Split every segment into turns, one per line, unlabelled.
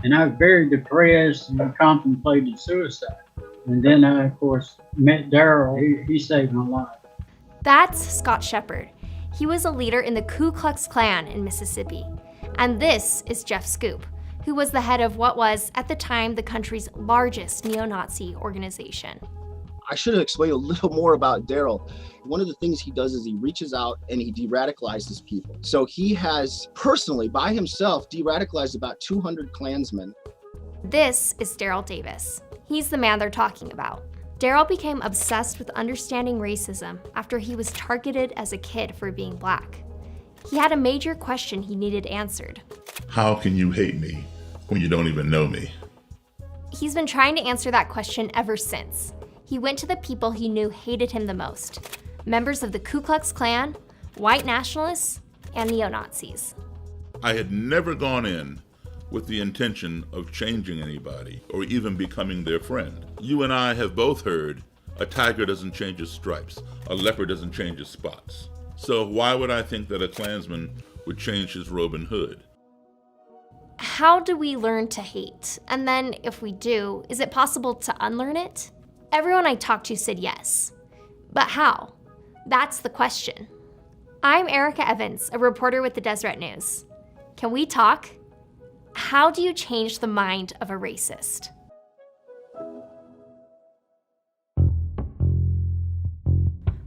And I was very depressed and contemplated suicide. And then I, of course, met Daryl. He saved my life.
That's Scott Shepard. He was a leader in the Ku Klux Klan in Mississippi. And this is Jeff Scoop, who was the head of what was, at the time, the country's largest neo-Nazi organization.
I should have explained a little more about Daryl. One of the things he does is he reaches out and he de-radicalizes people. So he has personally, by himself, de-radicalized about 200 Klansmen.
This is Daryl Davis. He's the man they're talking about. Daryl became obsessed with understanding racism after he was targeted as a kid for being black. He had a major question he needed answered.
How can you hate me when you don't even know me?
He's been trying to answer that question ever since. He went to the people he knew hated him the most: members of the Ku Klux Klan, white nationalists, and neo-Nazis.
I had never gone in with the intention of changing anybody or even becoming their friend. You and I have both heard a tiger doesn't change his stripes, a leopard doesn't change his spots. So why would I think that a Klansman would change his robe and hood?
How do we learn to hate? And then, if we do, is it possible to unlearn it? Everyone I talked to said yes. But how? That's the question. I'm Erica Evans, a reporter with the Deseret News. Can we talk? How do you change the mind of a racist?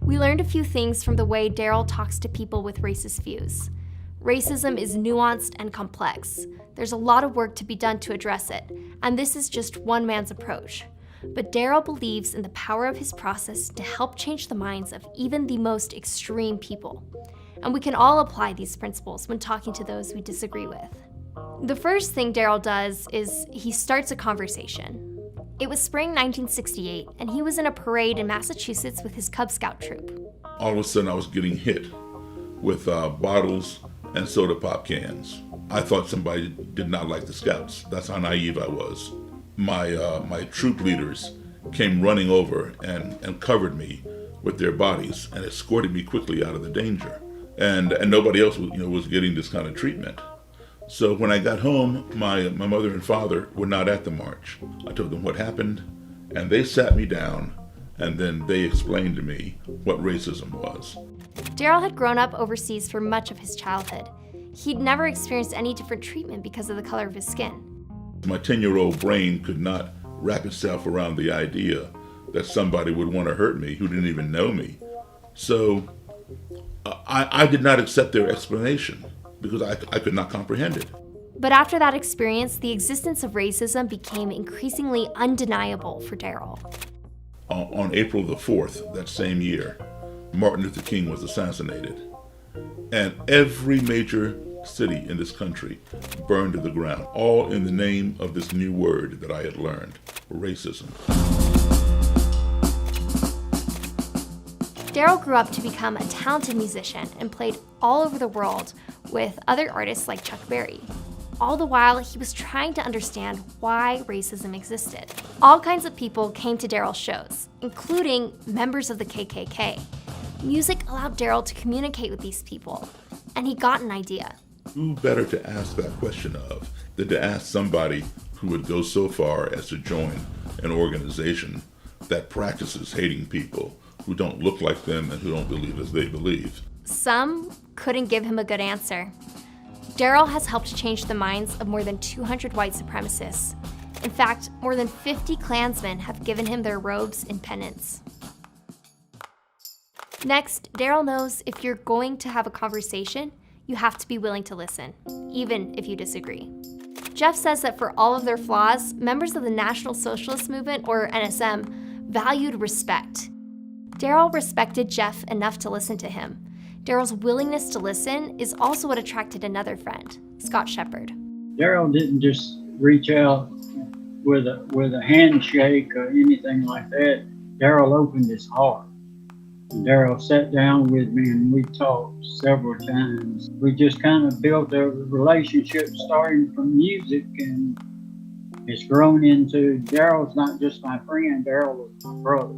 We learned a few things from the way Daryl talks to people with racist views. Racism is nuanced and complex. There's a lot of work to be done to address it, and this is just one man's approach. But Daryl believes in the power of his process to help change the minds of even the most extreme people. And we can all apply these principles when talking to those we disagree with. The first thing Daryl does is he starts a conversation. It was spring 1968, and he was in a parade in Massachusetts with his Cub Scout troop.
All of a sudden I was getting hit with bottles and soda pop cans. I thought somebody did not like the Scouts. That's how naive I was. My troop leaders came running over and covered me with their bodies and escorted me quickly out of the danger. And nobody else was getting this kind of treatment. So when I got home, my mother and father were not at the march. I told them what happened, and they sat me down, and then they explained to me what racism was.
Daryl had grown up overseas for much of his childhood. He'd never experienced any different treatment because of the color of his skin.
My 10-year-old brain could not wrap itself around the idea that somebody would want to hurt me who didn't even know me. So I did not accept their explanation because I could not comprehend it.
But after that experience, the existence of racism became increasingly undeniable for Daryl.
On April the 4th, that same year, Martin Luther King was assassinated. And every major city in this country burned to the ground, all in the name of this new word that I had learned, racism.
Daryl grew up to become a talented musician and played all over the world with other artists like Chuck Berry. All the while, he was trying to understand why racism existed. All kinds of people came to Daryl's shows, including members of the KKK. Music allowed Daryl to communicate with these people, and he got an idea.
Who better to ask that question of than to ask somebody who would go so far as to join an organization that practices hating people who don't look like them and who don't believe as they believe?
Some couldn't give him a good answer. Daryl has helped change the minds of more than 200 white supremacists. In fact, more than 50 Klansmen have given him their robes in penance. Next, Daryl knows if you're going to have a conversation, you have to be willing to listen, even if you disagree. Jeff says that for all of their flaws, members of the National Socialist Movement, or NSM, valued respect. Daryl respected Jeff enough to listen to him. Daryl's willingness to listen is also what attracted another friend, Scott Shepard.
Daryl didn't just reach out with a handshake or anything like that. Daryl opened his heart. Daryl sat down with me and we talked several times. We just kind of built a relationship starting from music, and it's grown into Daryl's not just my friend, Daryl is my brother.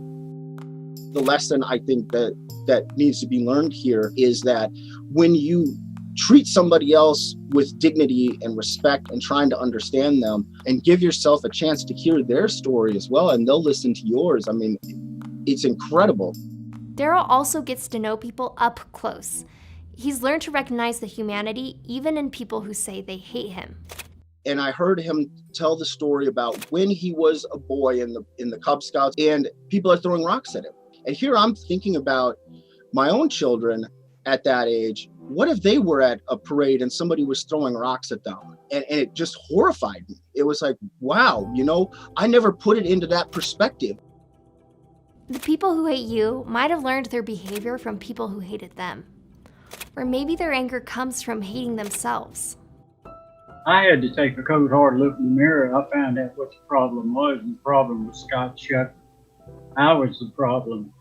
The lesson I think that needs to be learned here is that when you treat somebody else with dignity and respect and trying to understand them and give yourself a chance to hear their story as well, and they'll listen to yours. I mean, it's incredible.
Daryl also gets to know people up close. He's learned to recognize the humanity even in people who say they hate him.
And I heard him tell the story about when he was a boy in the Cub Scouts and people are throwing rocks at him. And here I'm thinking about my own children at that age. What if they were at a parade and somebody was throwing rocks at them? And it just horrified me. It was like, wow, I never put it into that perspective.
The people who hate you might have learned their behavior from people who hated them. Or maybe their anger comes from hating themselves.
I had to take a cold hard look in the mirror. I found out what the problem was, and the problem was Scott Shepherd. I was the problem.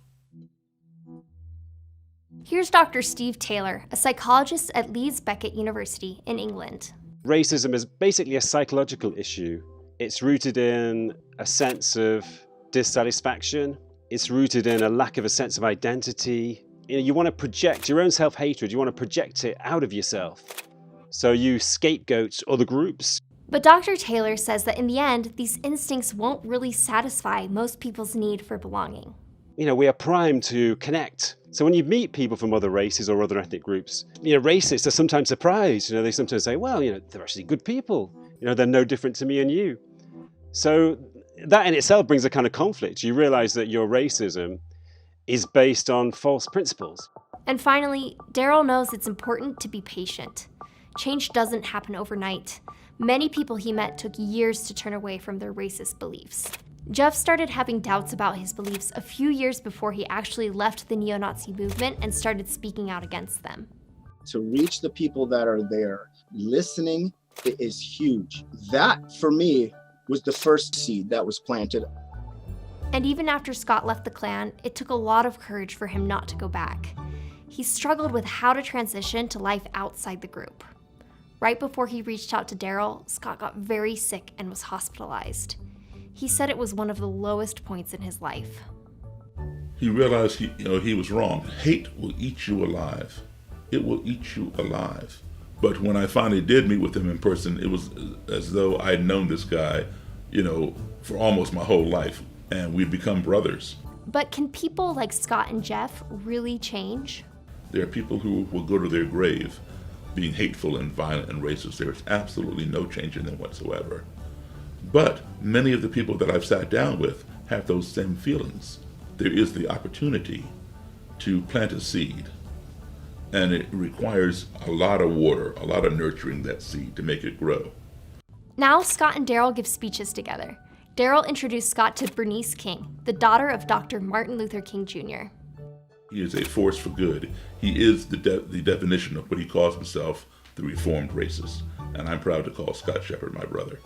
Here's Dr. Steve Taylor, a psychologist at Leeds Beckett University in England.
Racism is basically a psychological issue. It's rooted in a sense of dissatisfaction. It's rooted in a lack of a sense of identity. You want to project your own self-hatred. You want to project it out of yourself. So you scapegoat other groups.
But Dr. Taylor says that in the end, these instincts won't really satisfy most people's need for belonging.
We are primed to connect. So when you meet people from other races or other ethnic groups, racists are sometimes surprised. They sometimes say, well, they're actually good people. They're no different to me and you. So that in itself brings a kind of conflict. You realize that your racism is based on false principles.
And finally, Daryl knows it's important to be patient. Change doesn't happen overnight. Many people he met took years to turn away from their racist beliefs. Jeff started having doubts about his beliefs a few years before he actually left the neo-Nazi movement and started speaking out against them.
To reach the people that are there, listening is huge. That, for me, was the first seed that was planted.
And even after Scott left the Klan, it took a lot of courage for him not to go back. He struggled with how to transition to life outside the group. Right before he reached out to Daryl, Scott got very sick and was hospitalized. He said it was one of the lowest points in his life.
He realized he was wrong. Hate will eat you alive. It will eat you alive. But when I finally did meet with him in person, it was as though I'd known this guy, for almost my whole life, and we've become brothers.
But can people like Scott and Jeff really change?
There are people who will go to their grave being hateful and violent and racist. There is absolutely no change in them whatsoever. But many of the people that I've sat down with have those same feelings. There is the opportunity to plant a seed, and it requires a lot of water, a lot of nurturing that seed to make it grow.
Now Scott and Daryl give speeches together. Daryl introduced Scott to Bernice King, the daughter of Dr. Martin Luther King Jr.
He is a force for good. He is the definition of what he calls himself, the reformed racist. And I'm proud to call Scott Shepherd my brother.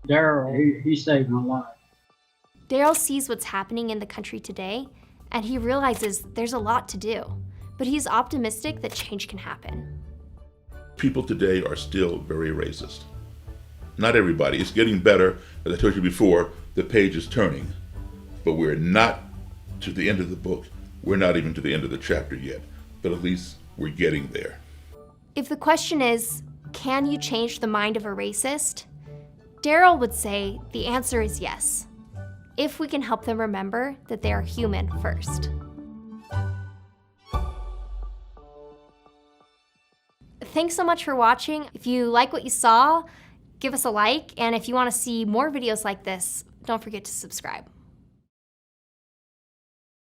Daryl, he saved my life.
Daryl sees what's happening in the country today, and he realizes there's a lot to do. But he's optimistic that change can happen.
People today are still very racist. Not everybody. It's getting better. As I told you before, the page is turning. But we're not to the end of the book. We're not even to the end of the chapter yet. But at least we're getting there.
If the question is, can you change the mind of a racist? Daryl would say the answer is yes, if we can help them remember that they are human first. Thanks so much for watching. If you like what you saw, give us a like, and if you want to see more videos like this, don't forget to subscribe.